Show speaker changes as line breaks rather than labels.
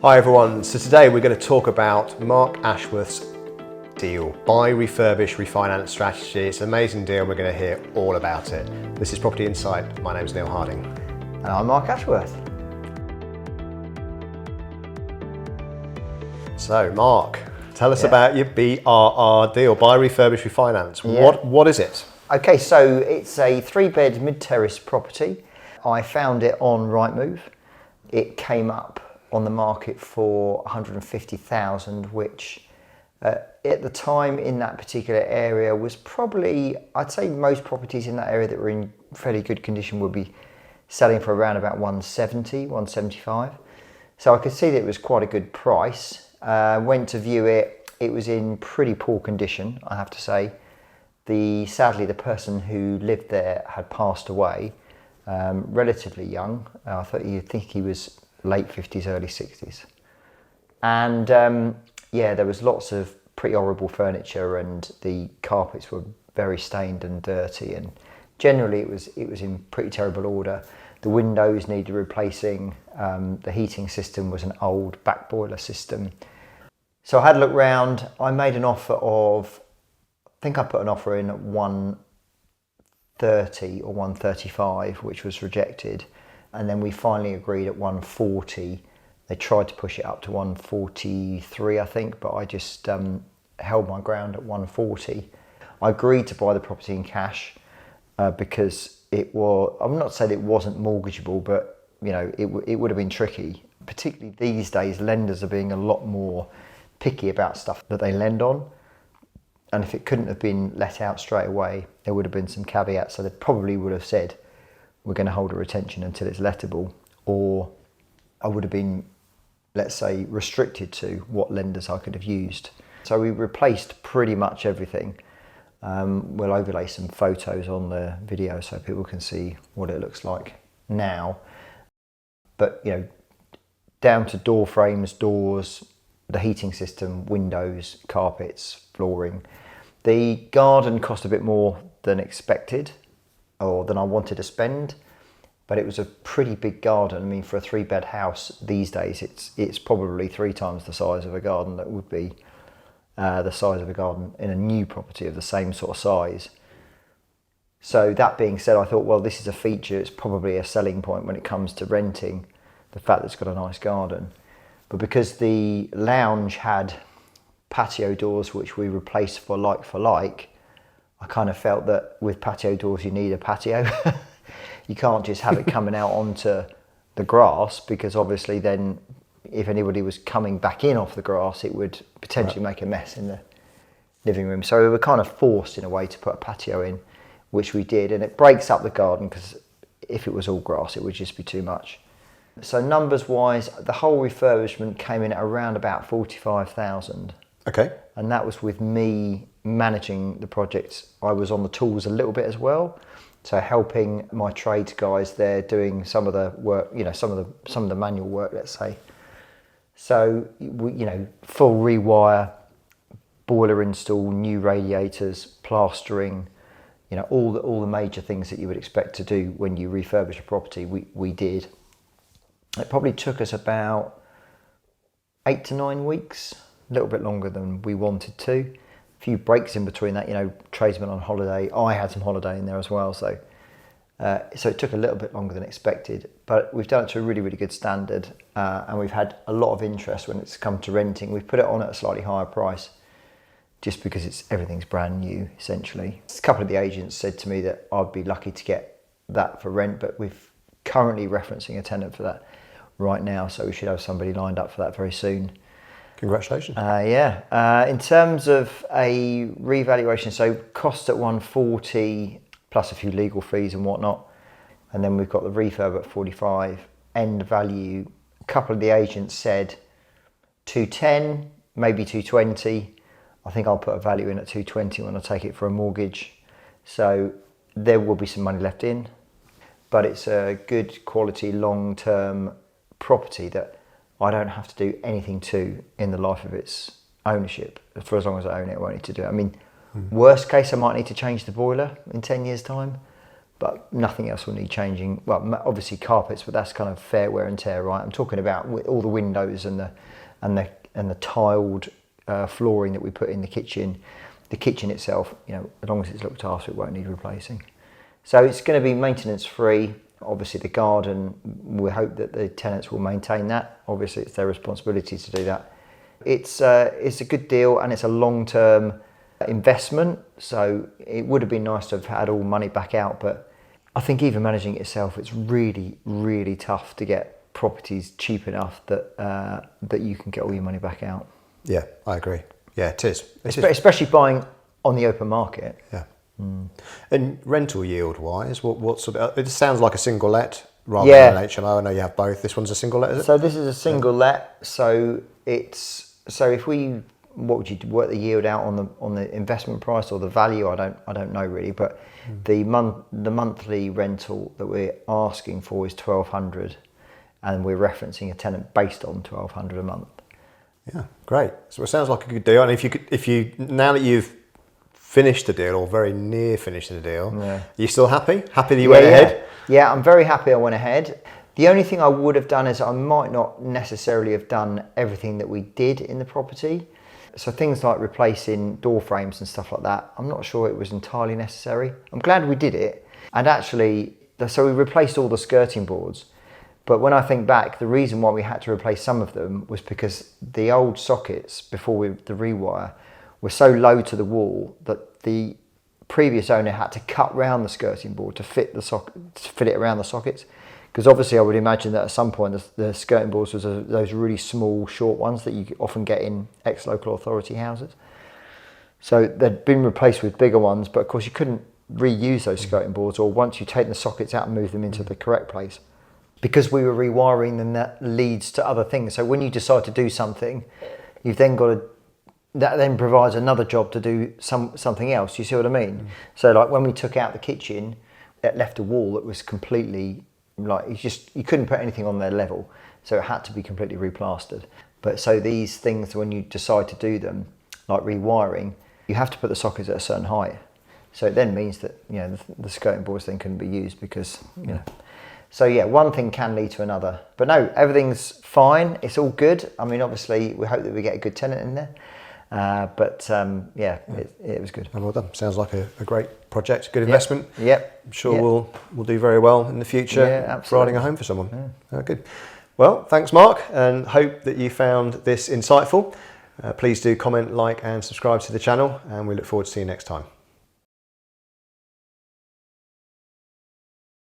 Hi everyone, so today we're going to talk about Mark Ashworth's deal, buy, refurbish, refinance strategy. It's an amazing deal and we're going to hear all about it. This is Property Insight, my name is Neil Harding.
And I'm Mark Ashworth.
So Mark, tell us about your BRR deal, buy, refurbish, refinance. What is it?
Okay, so it's a 3-bed mid-terrace property. I found it on Rightmove. It came up on the market for 150,000, which at the time in that particular area was probably, I'd say most properties in that area that were in fairly good condition would be selling for around about 170, 175. So I could see that it was quite a good price. Went to view it. It was in pretty poor condition, I have to say. Sadly, the person who lived there had passed away, relatively young. I thought you'd think he was late 50s, early 60s. And there was lots of pretty horrible furniture and the carpets were very stained and dirty, and generally it was in pretty terrible order. The windows needed replacing, the heating system was an old back boiler system. So I had a look round. I made an offer of, I think I put an offer in at 130 or 135, which was rejected. And then we finally agreed at 140. They tried to push it up to 143, I think, but I just held my ground at 140. I agreed to buy the property in cash because it was, I'm not saying it wasn't mortgageable, but you know, it would have been tricky. Particularly these days, lenders are being a lot more picky about stuff that they lend on. And if it couldn't have been let out straight away, there would have been some caveats. So they probably would have said, we're going to hold a retention until it's lettable, or I would have been, let's say, restricted to what lenders I could have used. So we replaced pretty much everything. We'll overlay some photos on the video so people can see what it looks like now. But you know, down to door frames, doors, the heating system, windows, carpets, flooring. The garden cost a bit more than expected, or than I wanted to spend, but it was a pretty big garden. I mean, for a 3-bed house these days, it's probably 3 times the size of a garden that would be the size of a garden in a new property of the same sort of size. So that being said, I thought, well, this is a feature. It's probably a selling point when it comes to renting, the fact that it's got a nice garden. But because the lounge had patio doors, which we replaced for like, I kind of felt that with patio doors, you need a patio. You can't just have it coming out onto the grass, because obviously then if anybody was coming back in off the grass, it would potentially make a mess in the living room. So we were kind of forced in a way to put a patio in, which we did. And it breaks up the garden, because if it was all grass, it would just be too much. So numbers wise, the whole refurbishment came in at around about 45,000.
Okay.
And that was with me managing the project. I was on the tools a little bit as well, so helping my trades guys there doing some of the work, you know, some of the manual work, let's say. So we, you know, full rewire, boiler install, new radiators, plastering, you know, all the major things that you would expect to do when you refurbish a property. We did. It probably took us about 8 to 9 weeks, a little bit longer than we wanted to. A few breaks in between that, you know, tradesmen on holiday. I had some holiday in there as well, so it took a little bit longer than expected. But we've done it to a really, really good standard, and we've had a lot of interest when it's come to renting. We've put it on at a slightly higher price, just because everything's brand new, essentially. A couple of the agents said to me that I'd be lucky to get that for rent, but we're currently referencing a tenant for that right now, so we should have somebody lined up for that very soon.
Congratulations.
In terms of a revaluation, so cost at 140 plus a few legal fees and whatnot, and then we've got the refurb at 45. End value, a couple of the agents said 210, maybe 220. I think I'll put a value in at 220 when I take it for a mortgage. So there will be some money left in, but it's a good quality long-term property that I don't have to do anything to in the life of its ownership. For as long as I own it, I won't need to do it. I mean, worst case, I might need to change the boiler in 10 years' time, but nothing else will need changing. Well, obviously carpets, but that's kind of fair wear and tear, right? I'm talking about all the windows and the tiled flooring that we put in the kitchen. The kitchen itself, as long as it's looked after, it won't need replacing. So it's going to be maintenance free. Obviously the garden, we hope that the tenants will maintain that. Obviously it's their responsibility to do that. It's a good deal, and it's a long-term investment, so it would have been nice to have had all money back out, but I think even managing it itself, it's really, really tough to get properties cheap enough that you can get all your money back out.
Yeah, I agree. Yeah, it is.
Especially buying on the open market.
Yeah. And rental yield wise, what sort of, it sounds like a single let rather than an HMO. I know you have both. This one's a single let, is it?
So this is a single let. So if we, what would you work the yield out on the investment price or the value? I don't know really, but the monthly rental that we're asking for is 1,200, and we're referencing a tenant based on 1,200 a month.
Yeah, great. So it sounds like a good deal. And if you now that you've finished the deal or very near finishing the deal, are you still happy? Happy that you went ahead?
Yeah, I'm very happy I went ahead. The only thing I would have done is I might not necessarily have done everything that we did in the property. So things like replacing door frames and stuff like that, I'm not sure it was entirely necessary. I'm glad we did it. And actually, so we replaced all the skirting boards. But when I think back, the reason why we had to replace some of them was because the old sockets before the rewire were so low to the wall that the previous owner had to cut round the skirting board to fit it around the sockets. Because obviously I would imagine that at some point the skirting boards was those really small, short ones that you often get in ex-local authority houses. So they'd been replaced with bigger ones, but of course you couldn't reuse those skirting boards, or once you take the sockets out and move them into the correct place. Because we were rewiring them, that leads to other things. So when you decide to do something, you've then got to, that then provides another job to do something else. You see what I mean? So like when we took out the kitchen, it left a wall that was completely, like, you couldn't put anything on their level. So it had to be completely replastered. But so these things, when you decide to do them, like rewiring, you have to put the sockets at a certain height. So it then means that, the skirting boards then couldn't be used because, So yeah, one thing can lead to another. But no, everything's fine. It's all good. I mean, obviously, we hope that we get a good tenant in there. It was good.
And well done. Sounds like a great project, good investment.
Yep.
I'm sure we'll do very well in the future providing a home for someone. Yeah. Good. Well, thanks, Mark, and hope that you found this insightful. Please do comment, like, and subscribe to the channel, and we look forward to seeing you next time.